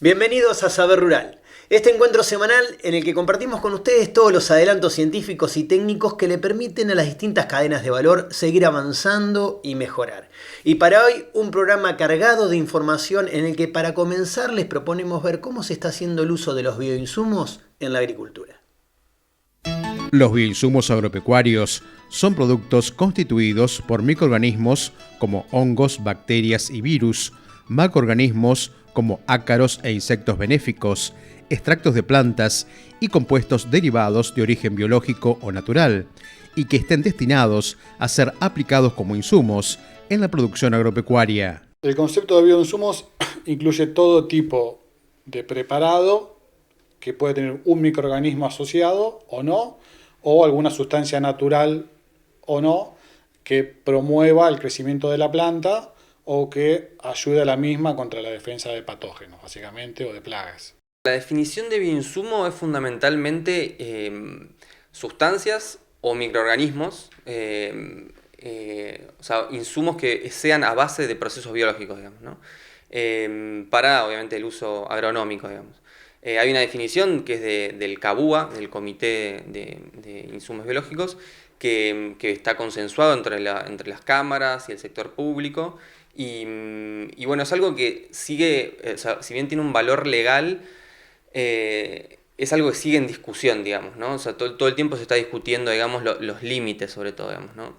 Bienvenidos a Saber Rural, este encuentro semanal en el que compartimos con ustedes todos los adelantos científicos y técnicos que le permiten a las distintas cadenas de valor seguir avanzando y mejorar. Y para hoy, un programa cargado de información en el que para comenzar les proponemos ver cómo se está haciendo el uso de los bioinsumos en la agricultura. Los bioinsumos agropecuarios son productos constituidos por microorganismos como hongos, bacterias y virus, macroorganismos como ácaros e insectos benéficos, extractos de plantas y compuestos derivados de origen biológico o natural, y que estén destinados a ser aplicados como insumos en la producción agropecuaria. El concepto de bioinsumos incluye todo tipo de preparado que puede tener un microorganismo asociado o no, o alguna sustancia natural o no, que promueva el crecimiento de la planta o que ayude a la misma contra la defensa de patógenos, básicamente, o de plagas. La definición de bioinsumo es fundamentalmente sustancias o microorganismos, o sea, insumos que sean a base de procesos biológicos, digamos, ¿no? Para, obviamente, el uso agronómico, digamos. Hay una definición que es del CABUA, del Comité de Insumos Biológicos, que está consensuado entre las cámaras y el sector público. Y bueno, es algo que sigue, o sea, si bien tiene un valor legal, es algo que sigue en discusión, digamos, ¿no? O sea, todo el tiempo se está discutiendo, digamos, los límites, sobre todo, digamos, ¿no?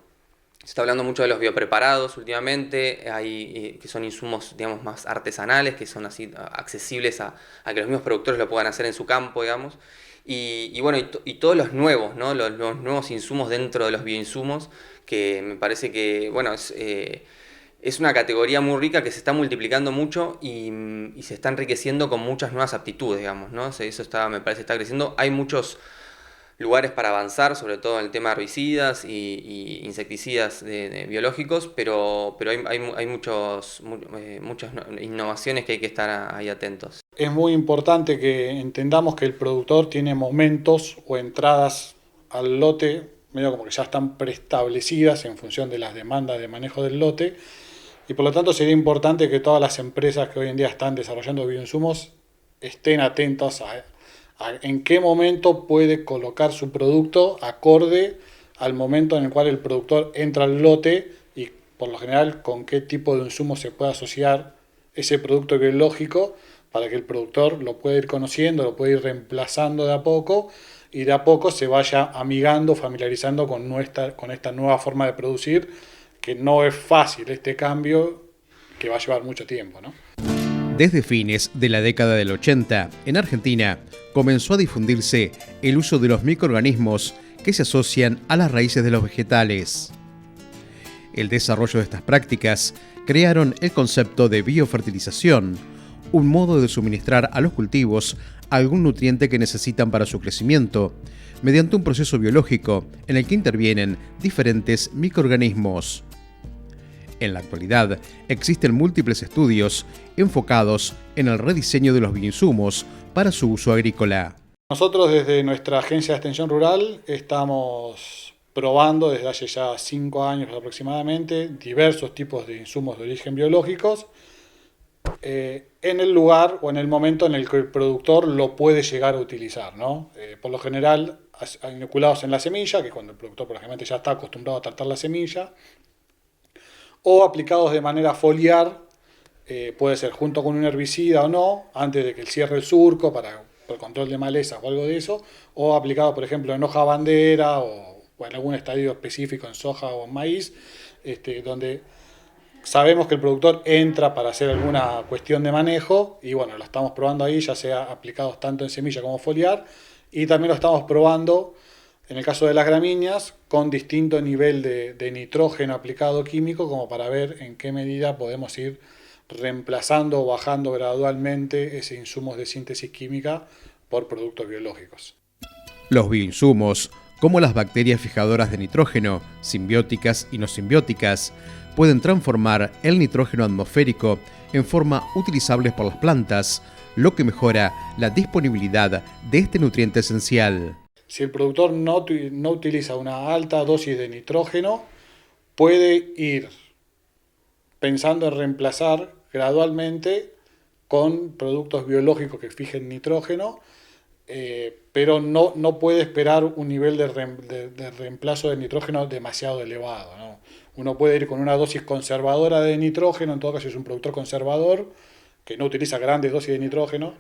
Se está hablando mucho de los biopreparados últimamente, hay que son insumos, digamos, más artesanales, que son así accesibles a que los mismos productores lo puedan hacer en su campo, digamos. Y bueno, y todos los nuevos, ¿no? Los nuevos insumos dentro de los bioinsumos, que me parece que, bueno, es una categoría muy rica que se está multiplicando mucho y se está enriqueciendo con muchas nuevas aptitudes, digamos, ¿no? Eso me parece que está creciendo. Hay muchos lugares para avanzar, sobre todo en el tema de herbicidas y insecticidas biológicos, pero hay muchas innovaciones que hay que estar ahí atentos. Es muy importante que entendamos que el productor tiene momentos o entradas al lote, medio como que ya están preestablecidas en función de las demandas de manejo del lote, y por lo tanto sería importante que todas las empresas que hoy en día están desarrollando bioinsumos estén atentas a en qué momento puede colocar su producto acorde al momento en el cual el productor entra al lote y por lo general con qué tipo de insumo se puede asociar ese producto biológico para que el productor lo pueda ir conociendo, lo pueda ir reemplazando de a poco y de a poco se vaya amigando, familiarizando con esta nueva forma de producir, que no es fácil este cambio, que va a llevar mucho tiempo, ¿no? Desde fines de la década del 80, en Argentina, comenzó a difundirse el uso de los microorganismos que se asocian a las raíces de los vegetales. El desarrollo de estas prácticas crearon el concepto de biofertilización, un modo de suministrar a los cultivos algún nutriente que necesitan para su crecimiento, mediante un proceso biológico en el que intervienen diferentes microorganismos. En la actualidad, existen múltiples estudios enfocados en el rediseño de los bioinsumos para su uso agrícola. Nosotros desde nuestra agencia de extensión rural estamos probando desde hace ya 5 años aproximadamente diversos tipos de insumos de origen biológicos en el lugar o en el momento en el que el productor lo puede llegar a utilizar, ¿no? Por lo general inoculados en la semilla, que cuando el productor por ejemplo ya está acostumbrado a tratar la semilla, o aplicados de manera foliar, puede ser junto con un herbicida o no, antes de que cierre el surco para el control de malezas o algo de eso, o aplicado por ejemplo en hoja bandera o en algún estadio específico en soja o en maíz, donde sabemos que el productor entra para hacer alguna cuestión de manejo y bueno, lo estamos probando ahí, ya sea aplicados tanto en semilla como foliar, y también lo estamos probando en el caso de las gramíneas con distinto nivel de nitrógeno aplicado químico, como para ver en qué medida podemos ir reemplazando o bajando gradualmente ese insumos de síntesis química por productos biológicos. Los bioinsumos, como las bacterias fijadoras de nitrógeno, simbióticas y no simbióticas, pueden transformar el nitrógeno atmosférico en forma utilizable por las plantas, lo que mejora la disponibilidad de este nutriente esencial. Si el productor no utiliza una alta dosis de nitrógeno, puede ir pensando en reemplazar gradualmente con productos biológicos que fijen nitrógeno, pero no puede esperar un nivel de reemplazo de nitrógeno demasiado elevado, ¿no? Uno puede ir con una dosis conservadora de nitrógeno, en todo caso si es un productor conservador, que no utiliza grandes dosis de nitrógeno.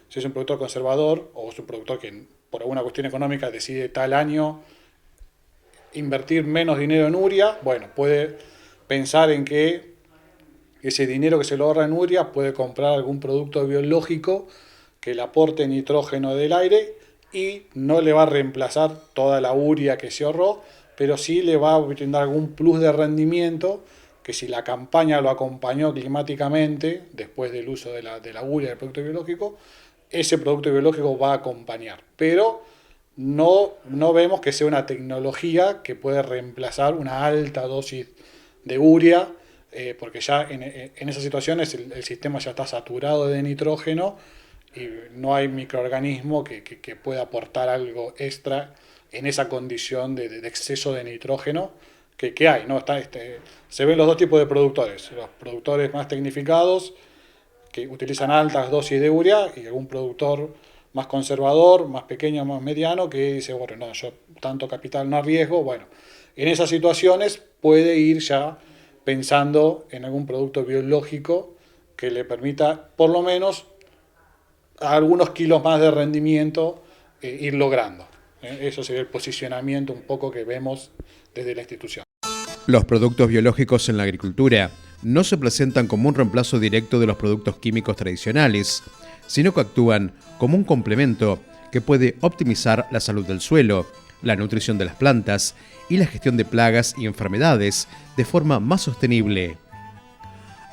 Si es un productor conservador o es un productor que por alguna cuestión económica decide tal año invertir menos dinero en urea, bueno, puede pensar en que ese dinero que se lo ahorra en urea puede comprar algún producto biológico que le aporte nitrógeno del aire y no le va a reemplazar toda la urea que se ahorró, pero sí le va a brindar algún plus de rendimiento que si la campaña lo acompañó climáticamente después del uso de la urea del producto biológico, ese producto biológico va a acompañar. Pero no vemos que sea una tecnología que puede reemplazar una alta dosis de urea, porque ya en esas situaciones el sistema ya está saturado de nitrógeno y no hay microorganismo que pueda aportar algo extra en esa condición de exceso de nitrógeno que hay, ¿no? Se ven los dos tipos de productores, los productores más tecnificados que utilizan altas dosis de urea y algún productor más conservador, más pequeño, más mediano, que dice, bueno, no, yo tanto capital no arriesgo. Bueno, en esas situaciones puede ir ya pensando en algún producto biológico que le permita por lo menos a algunos kilos más de rendimiento ir logrando. Eso sería el posicionamiento un poco que vemos desde la institución. Los productos biológicos en la agricultura no se presentan como un reemplazo directo de los productos químicos tradicionales, sino que actúan como un complemento que puede optimizar la salud del suelo, la nutrición de las plantas y la gestión de plagas y enfermedades de forma más sostenible.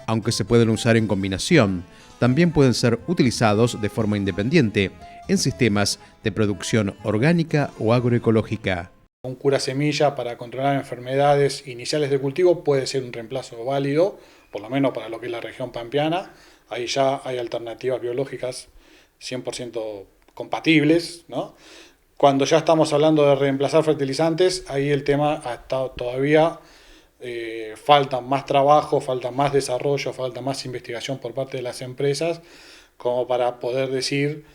Aunque se pueden usar en combinación, también pueden ser utilizados de forma independiente en sistemas de producción orgánica o agroecológica. Un cura semilla para controlar enfermedades iniciales de cultivo puede ser un reemplazo válido, por lo menos para lo que es la región pampeana. Ahí ya hay alternativas biológicas 100% compatibles, ¿no? Cuando ya estamos hablando de reemplazar fertilizantes, ahí el tema está todavía, falta más trabajo, falta más desarrollo, falta más investigación por parte de las empresas, como para poder decir,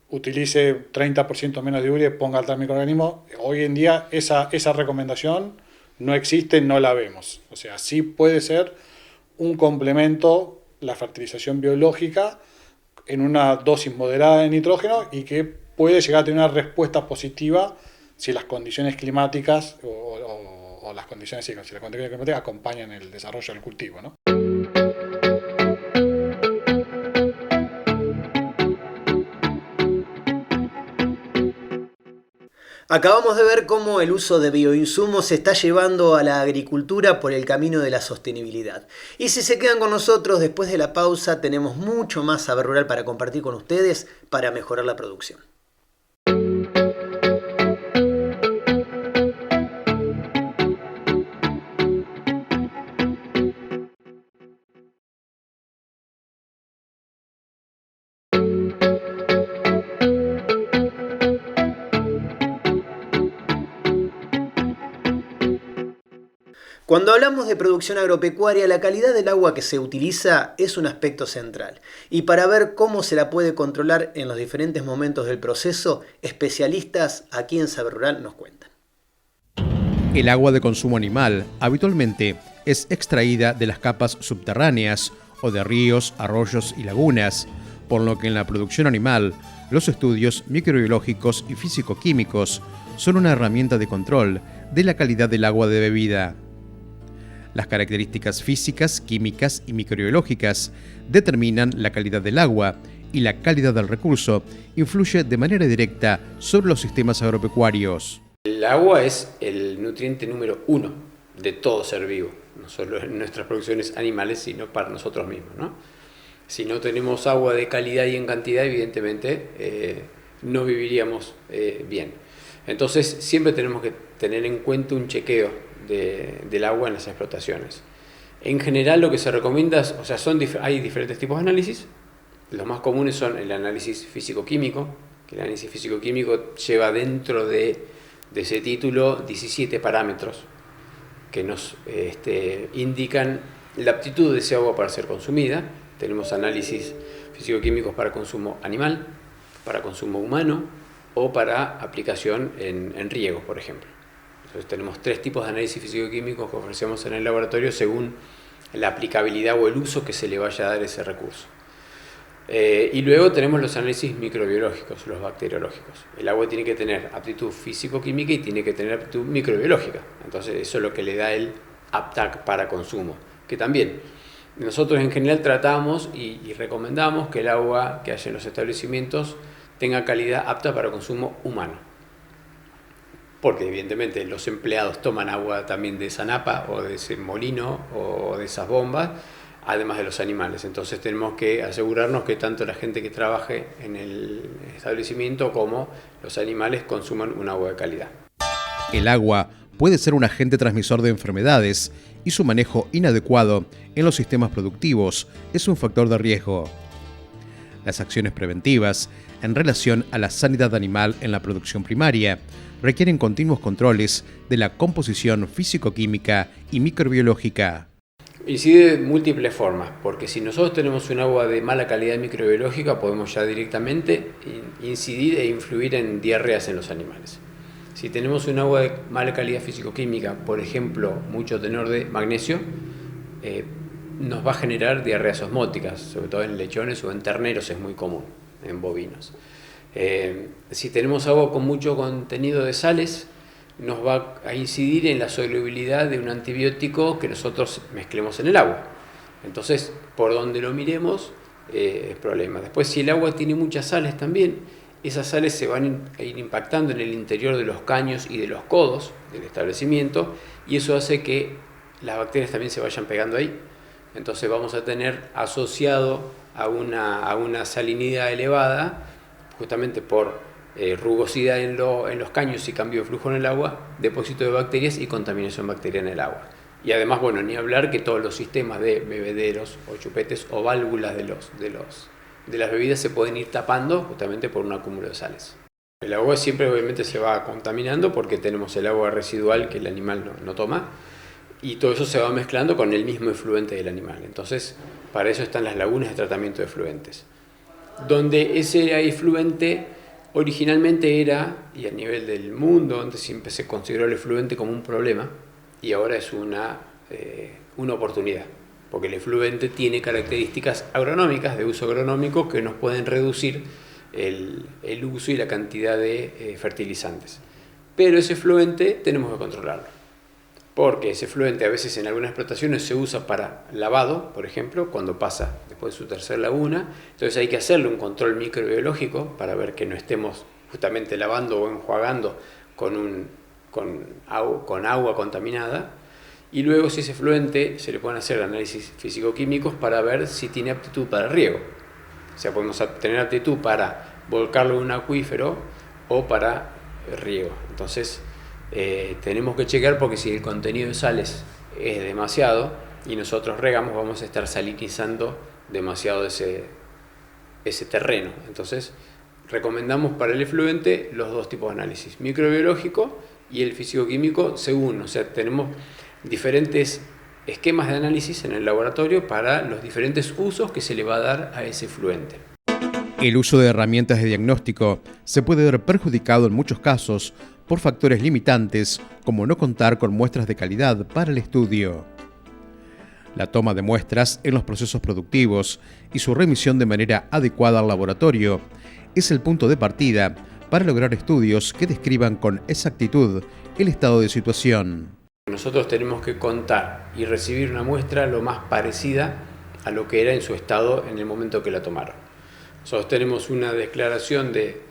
utilice 30% menos de urea y ponga tal microorganismo. Hoy en día esa recomendación no existe, no la vemos. O sea, sí puede ser un complemento la fertilización biológica en una dosis moderada de nitrógeno y que puede llegar a tener una respuesta positiva si las condiciones climáticas o las condiciones, si las condiciones climáticas acompañan el desarrollo del cultivo, ¿no? Acabamos de ver cómo el uso de bioinsumos se está llevando a la agricultura por el camino de la sostenibilidad. Y si se quedan con nosotros después de la pausa, tenemos mucho más saber rural para compartir con ustedes para mejorar la producción. Cuando hablamos de producción agropecuaria, la calidad del agua que se utiliza es un aspecto central. Y para ver cómo se la puede controlar en los diferentes momentos del proceso, especialistas aquí en Saber Rural nos cuentan. El agua de consumo animal habitualmente es extraída de las capas subterráneas o de ríos, arroyos y lagunas, por lo que en la producción animal los estudios microbiológicos y físico-químicos son una herramienta de control de la calidad del agua de bebida. Las características físicas, químicas y microbiológicas determinan la calidad del agua y la calidad del recurso influye de manera directa sobre los sistemas agropecuarios. El agua es el nutriente número 1 de todo ser vivo, no solo en nuestras producciones animales, sino para nosotros mismos, ¿no? Si no tenemos agua de calidad y en cantidad, evidentemente no viviríamos bien. Entonces siempre tenemos que tener en cuenta un chequeo del agua en las explotaciones. En general lo que se recomienda, o sea, hay diferentes tipos de análisis. Los más comunes son el análisis físico-químico, que el análisis físico-químico lleva dentro de ese título 17 parámetros que nos indican la aptitud de ese agua para ser consumida Tenemos análisis físico-químicos para consumo animal, para consumo humano o para aplicación en riego, por ejemplo. Entonces tenemos 3 tipos de análisis físico-químicos que ofrecemos en el laboratorio según la aplicabilidad o el uso que se le vaya a dar ese recurso. Y luego tenemos los análisis microbiológicos, los bacteriológicos. El agua tiene que tener aptitud físico-química y tiene que tener aptitud microbiológica. Entonces eso es lo que le da el apta para consumo. Que también nosotros en general tratamos y recomendamos que el agua que haya en los establecimientos tenga calidad apta para consumo humano. Porque evidentemente los empleados toman agua también de esa napa o de ese molino o de esas bombas, además de los animales. Entonces tenemos que asegurarnos que tanto la gente que trabaje en el establecimiento como los animales consuman un agua de calidad. El agua puede ser un agente transmisor de enfermedades y su manejo inadecuado en los sistemas productivos es un factor de riesgo. Las acciones preventivas en relación a la sanidad animal en la producción primaria requieren continuos controles de la composición físico-química y microbiológica. Incide de múltiples formas, porque si nosotros tenemos un agua de mala calidad microbiológica, podemos ya directamente incidir e influir en diarreas en los animales. Si tenemos un agua de mala calidad físico-química, por ejemplo, mucho tenor de magnesio, nos va a generar diarreas osmóticas, sobre todo en lechones o en terneros es muy común, en bovinos. Si tenemos agua con mucho contenido de sales, nos va a incidir en la solubilidad de un antibiótico que nosotros mezclemos en el agua. Entonces, por donde lo miremos, es problema. Después, si el agua tiene muchas sales también, esas sales se van a ir impactando en el interior de los caños y de los codos del establecimiento, y eso hace que las bacterias también se vayan pegando ahí. Entonces vamos a tener asociado a una salinidad elevada, justamente por rugosidad en los caños y cambio de flujo en el agua, depósito de bacterias y contaminación bacteriana en el agua. Y además, bueno, ni hablar que todos los sistemas de bebederos o chupetes o válvulas de las bebidas se pueden ir tapando justamente por un acúmulo de sales. El agua siempre obviamente se va contaminando porque tenemos el agua residual que el animal no toma, y todo eso se va mezclando con el mismo efluente del animal. Entonces, para eso están las lagunas de tratamiento de efluentes, donde ese efluente originalmente era, y a nivel del mundo, donde siempre se consideró el efluente como un problema, y ahora es una oportunidad, porque el efluente tiene características agronómicas, de uso agronómico, que nos pueden reducir el uso y la cantidad de fertilizantes. Pero ese efluente tenemos que controlarlo, porque ese efluente a veces en algunas explotaciones se usa para lavado, por ejemplo, cuando pasa después de su tercera laguna. Entonces hay que hacerle un control microbiológico para ver que no estemos justamente lavando o enjuagando con agua contaminada. Y luego, si ese efluente, se le pueden hacer análisis físico-químicos para ver si tiene aptitud para riego. O sea, podemos tener aptitud para volcarlo en un acuífero o para riego. Entonces, tenemos que checar, porque si el contenido de sales es demasiado y nosotros regamos, vamos a estar salinizando demasiado ese terreno. Entonces, recomendamos para el efluente los 2 tipos de análisis, microbiológico y el físico-químico según, o sea, tenemos diferentes esquemas de análisis en el laboratorio para los diferentes usos que se le va a dar a ese efluente. El uso de herramientas de diagnóstico se puede ver perjudicado en muchos casos por factores limitantes como no contar con muestras de calidad para el estudio. La toma de muestras en los procesos productivos y su remisión de manera adecuada al laboratorio es el punto de partida para lograr estudios que describan con exactitud el estado de situación. Nosotros tenemos que contar y recibir una muestra lo más parecida a lo que era en su estado en el momento que la tomaron. Nosotros tenemos una declaración de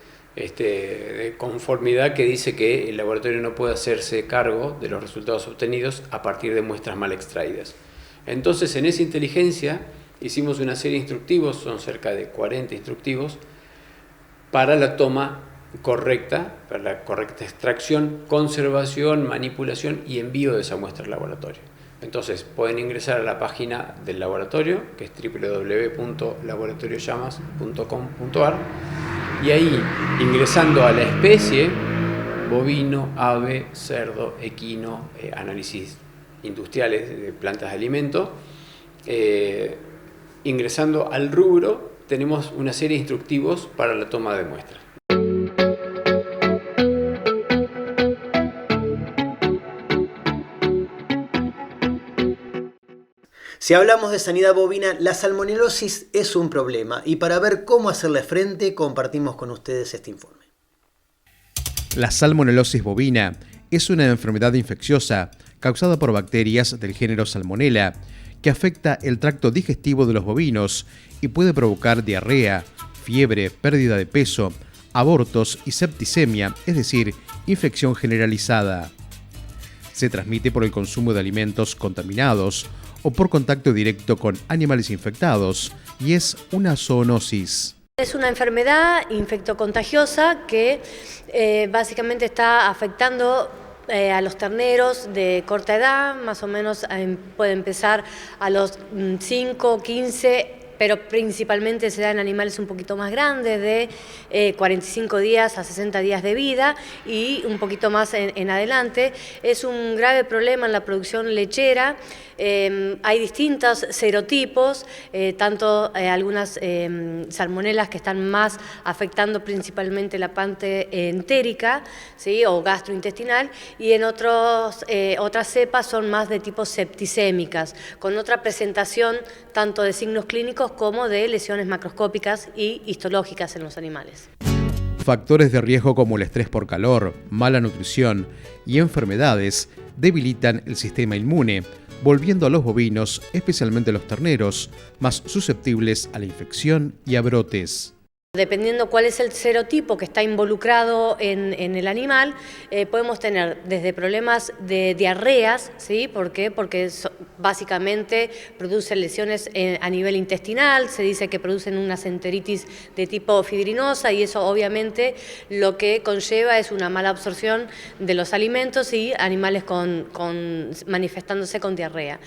conformidad que dice que el laboratorio no puede hacerse cargo de los resultados obtenidos a partir de muestras mal extraídas. Entonces, en esa inteligencia hicimos una serie de instructivos, son cerca de 40 instructivos, para la toma correcta, para la correcta extracción, conservación, manipulación y envío de esa muestra al laboratorio. Entonces, pueden ingresar a la página del laboratorio, que es www.laboratoriollamas.com.ar, y ahí, ingresando a la especie, bovino, ave, cerdo, equino, análisis industriales de plantas de alimento, ingresando al rubro, tenemos una serie de instructivos para la toma de muestras. Si hablamos de sanidad bovina, la salmonelosis es un problema y para ver cómo hacerle frente compartimos con ustedes este informe. La salmonelosis bovina es una enfermedad infecciosa causada por bacterias del género Salmonella que afecta el tracto digestivo de los bovinos y puede provocar diarrea, fiebre, pérdida de peso, abortos y septicemia, es decir, infección generalizada. Se transmite por el consumo de alimentos contaminados o por contacto directo con animales infectados y es una zoonosis. Es una enfermedad infectocontagiosa que básicamente está afectando a los terneros de corta edad, más o menos puede empezar a los 5, 15, pero principalmente se da en animales un poquito más grandes, de 45 días a 60 días de vida y un poquito más en adelante. Es un grave problema en la producción lechera. Hay distintos serotipos, tanto algunas salmonelas que están más afectando principalmente la parte entérica, ¿sí? O gastrointestinal, y en otras cepas son más de tipo septicémicas, con otra presentación tanto de signos clínicos como de lesiones macroscópicas y histológicas en los animales. Factores de riesgo como el estrés por calor, mala nutrición y enfermedades debilitan el sistema inmune, volviendo a los bovinos, especialmente los terneros, más susceptibles a la infección y a brotes. Dependiendo cuál es el serotipo que está involucrado en el animal, podemos tener desde problemas de diarreas, ¿sí? ¿Por qué? Porque básicamente producen lesiones a nivel intestinal, se dice que producen una enteritis de tipo fibrinosa y eso obviamente lo que conlleva es una mala absorción de los alimentos y animales manifestándose con diarrea.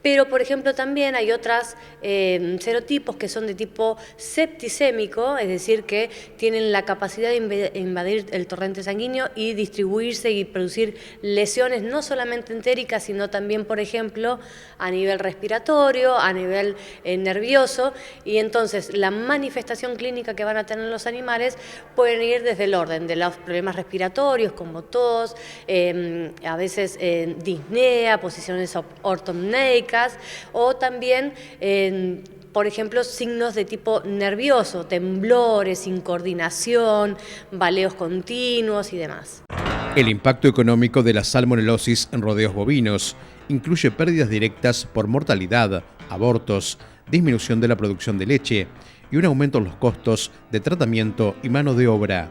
Pero, por ejemplo, también hay otros serotipos que son de tipo septicémico, es decir, que tienen la capacidad de invadir el torrente sanguíneo y distribuirse y producir lesiones no solamente entéricas, sino también, por ejemplo, a nivel respiratorio, a nivel nervioso, y entonces la manifestación clínica que van a tener los animales pueden ir desde el orden de los problemas respiratorios, como tos, a veces disnea, posiciones ortomneicas, o también, por ejemplo, signos de tipo nervioso, temblores, incoordinación, baleos continuos y demás. El impacto económico de la salmonelosis en rodeos bovinos incluye pérdidas directas por mortalidad, abortos, disminución de la producción de leche y un aumento en los costos de tratamiento y mano de obra.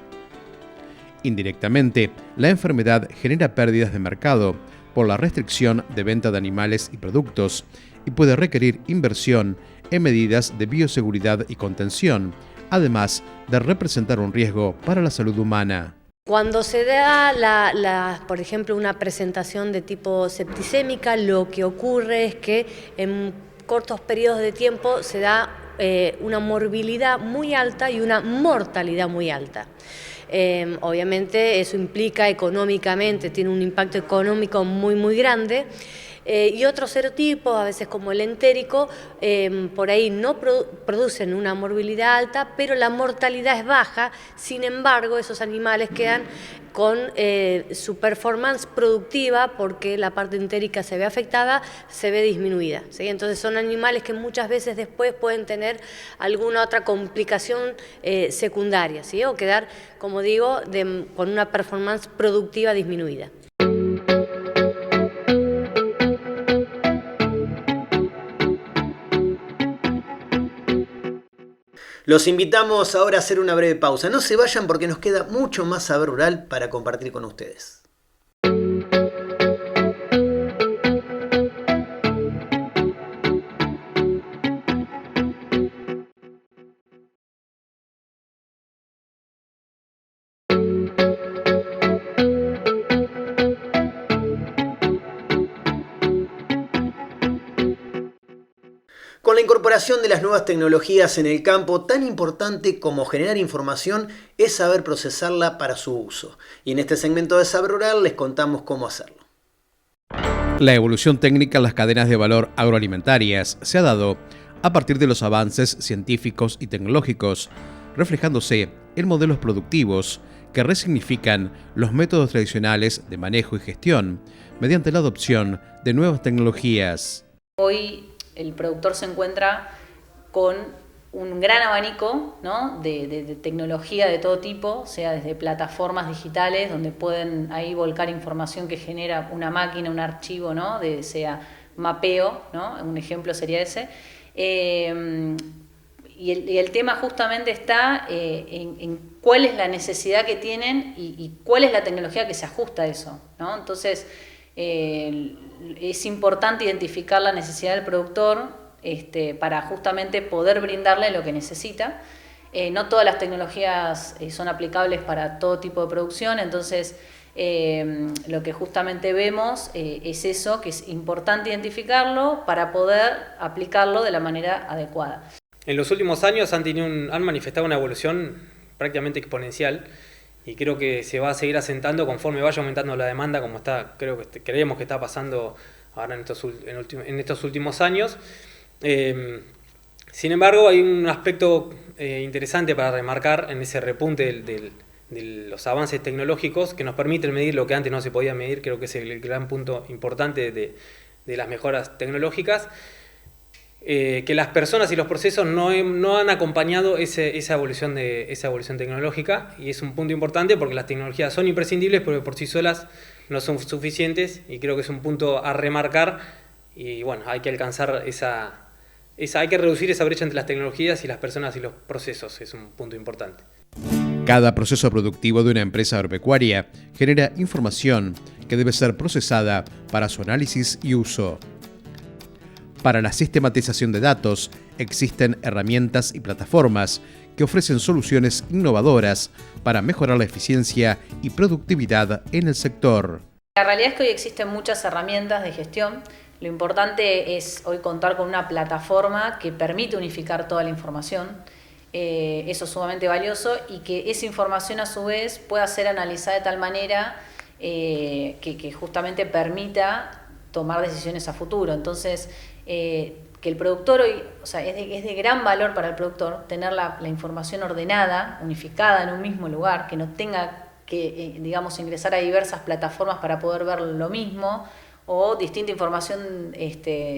Indirectamente, la enfermedad genera pérdidas de mercado por la restricción de venta de animales y productos y puede requerir inversión en medidas de bioseguridad y contención, además de representar un riesgo para la salud humana. Cuando se da, por ejemplo, una presentación de tipo septicémica, lo que ocurre es que en cortos periodos de tiempo se da una morbilidad muy alta y una mortalidad muy alta. Obviamente eso implica económicamente, tiene un impacto económico muy grande. Y otros serotipos, a veces como el entérico, por ahí no producen una morbilidad alta, pero la mortalidad es baja. Sin embargo, esos animales quedan con su performance productiva, porque la parte entérica se ve afectada, se ve disminuida, ¿sí? Entonces son animales que muchas veces después pueden tener alguna otra complicación secundaria, ¿sí? O quedar, como digo, con una performance productiva disminuida. Los invitamos ahora a hacer una breve pausa. No se vayan porque nos queda mucho más saber rural para compartir con ustedes. Con la incorporación de las nuevas tecnologías en el campo, tan importante como generar información es saber procesarla para su uso. Y en este segmento de Saber Rural les contamos cómo hacerlo. La evolución técnica en las cadenas de valor agroalimentarias se ha dado a partir de los avances científicos y tecnológicos, reflejándose en modelos productivos que resignifican los métodos tradicionales de manejo y gestión mediante la adopción de nuevas tecnologías. Hoy el productor se encuentra con un gran abanico, ¿no?, de tecnología de todo tipo, sea desde plataformas digitales donde pueden ahí volcar información que genera una máquina, un archivo, ¿no?, sea mapeo, ¿no?, un ejemplo sería ese. Y el tema justamente está en cuál es la necesidad que tienen y cuál es la tecnología que se ajusta a eso, ¿no? Entonces, es importante identificar la necesidad del productor para justamente poder brindarle lo que necesita. No todas las tecnologías son aplicables para todo tipo de producción, entonces lo que justamente vemos es eso, que es importante identificarlo para poder aplicarlo de la manera adecuada. En los últimos años han manifestado una evolución prácticamente exponencial y creo que se va a seguir asentando conforme vaya aumentando la demanda, como creemos que está pasando ahora en estos últimos años. Sin embargo, hay un aspecto interesante para remarcar en ese repunte de los avances tecnológicos que nos permiten medir lo que antes no se podía medir. Creo que es el gran punto importante de las mejoras tecnológicas. Que las personas y los procesos no han acompañado esa evolución tecnológica, y es un punto importante porque las tecnologías son imprescindibles, pero por sí solas no son suficientes, y creo que es un punto a remarcar. Y bueno, hay que alcanzar hay que reducir esa brecha entre las tecnologías y las personas y los procesos, es un punto importante. Cada proceso productivo de una empresa agropecuaria genera información que debe ser procesada para su análisis y uso. Para la sistematización de datos, existen herramientas y plataformas que ofrecen soluciones innovadoras para mejorar la eficiencia y productividad en el sector. La realidad es que hoy existen muchas herramientas de gestión. Lo importante es hoy contar con una plataforma que permite unificar toda la información. Eso es sumamente valioso, y que esa información a su vez pueda ser analizada de tal manera que justamente permita tomar decisiones a futuro. Entonces, que el productor hoy, o sea, es de gran valor para el productor tener la información ordenada, unificada en un mismo lugar, que no tenga que, digamos, ingresar a diversas plataformas para poder ver lo mismo, o distinta información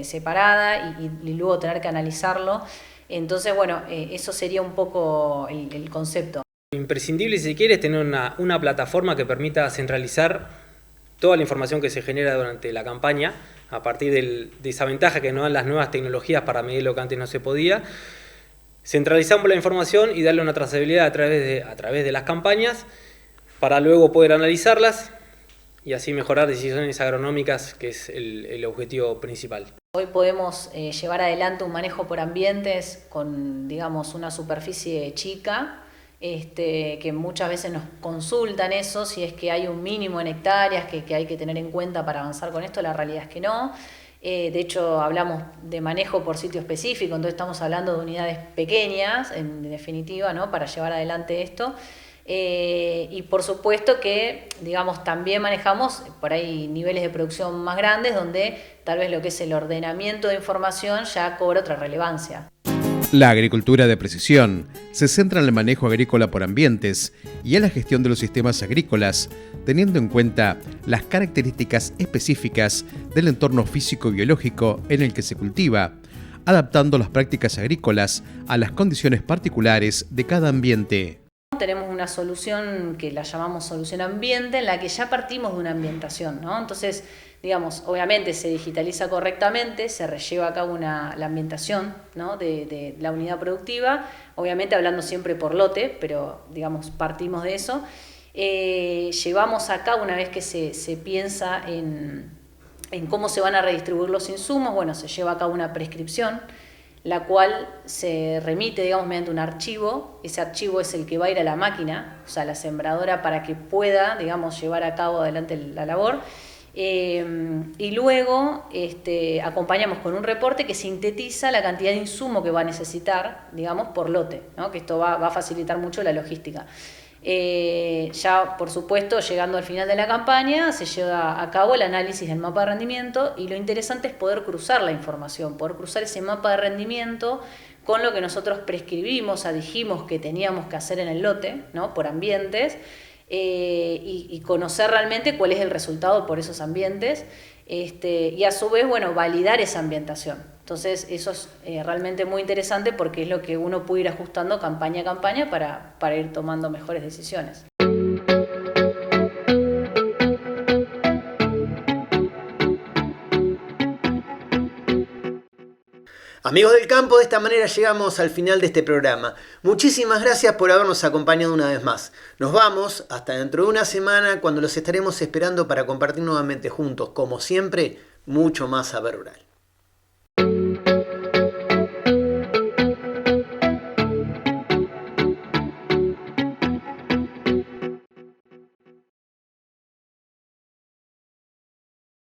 separada y luego tener que analizarlo. Entonces, bueno, eso sería un poco el concepto. Imprescindible, si se quiere, es tener una plataforma que permita centralizar toda la información que se genera durante la campaña, a partir de esa ventaja que nos dan las nuevas tecnologías para medir lo que antes no se podía. Centralizamos la información y darle una trazabilidad a través de las campañas, para luego poder analizarlas y así mejorar decisiones agronómicas, que es el objetivo principal. Hoy podemos llevar adelante un manejo por ambientes con, digamos, una superficie chica, que muchas veces nos consultan eso, si es que hay un mínimo en hectáreas que hay que tener en cuenta para avanzar con esto. La realidad es que no. De hecho, hablamos de manejo por sitio específico, entonces estamos hablando de unidades pequeñas, en definitiva, ¿no?, para llevar adelante esto. Y por supuesto que, digamos, también manejamos por ahí niveles de producción más grandes, donde tal vez lo que es el ordenamiento de información ya cobra otra relevancia. La agricultura de precisión se centra en el manejo agrícola por ambientes y en la gestión de los sistemas agrícolas, teniendo en cuenta las características específicas del entorno físico-biológico en el que se cultiva, adaptando las prácticas agrícolas a las condiciones particulares de cada ambiente. Tenemos una solución que la llamamos solución ambiente, en la que ya partimos de una ambientación, ¿no? Entonces, digamos, obviamente se digitaliza correctamente, se lleva a cabo la ambientación, ¿no?, de la unidad productiva, obviamente hablando siempre por lote, pero digamos, partimos de eso. Llevamos a cabo, una vez que se piensa en cómo se van a redistribuir los insumos, bueno, se lleva a cabo una prescripción, la cual se remite, digamos, mediante un archivo. Ese archivo es el que va a ir a la máquina, o sea, a la sembradora, para que pueda, digamos, llevar a cabo adelante la labor. Y luego acompañamos con un reporte que sintetiza la cantidad de insumo que va a necesitar, digamos, por lote, ¿no?, que esto va a facilitar mucho la logística. Ya, por supuesto, llegando al final de la campaña, se lleva a cabo el análisis del mapa de rendimiento y lo interesante es poder cruzar la información, poder cruzar ese mapa de rendimiento con lo que nosotros prescribimos, dijimos que teníamos que hacer en el lote, ¿no? Por ambientes, y conocer realmente cuál es el resultado por esos ambientes, y a su vez, bueno, validar esa ambientación. Entonces eso es realmente muy interesante porque es lo que uno puede ir ajustando campaña a campaña para ir tomando mejores decisiones. Amigos del campo, de esta manera llegamos al final de este programa. Muchísimas gracias por habernos acompañado una vez más. Nos vamos hasta dentro de una semana, cuando los estaremos esperando para compartir nuevamente juntos, como siempre, mucho más saber rural.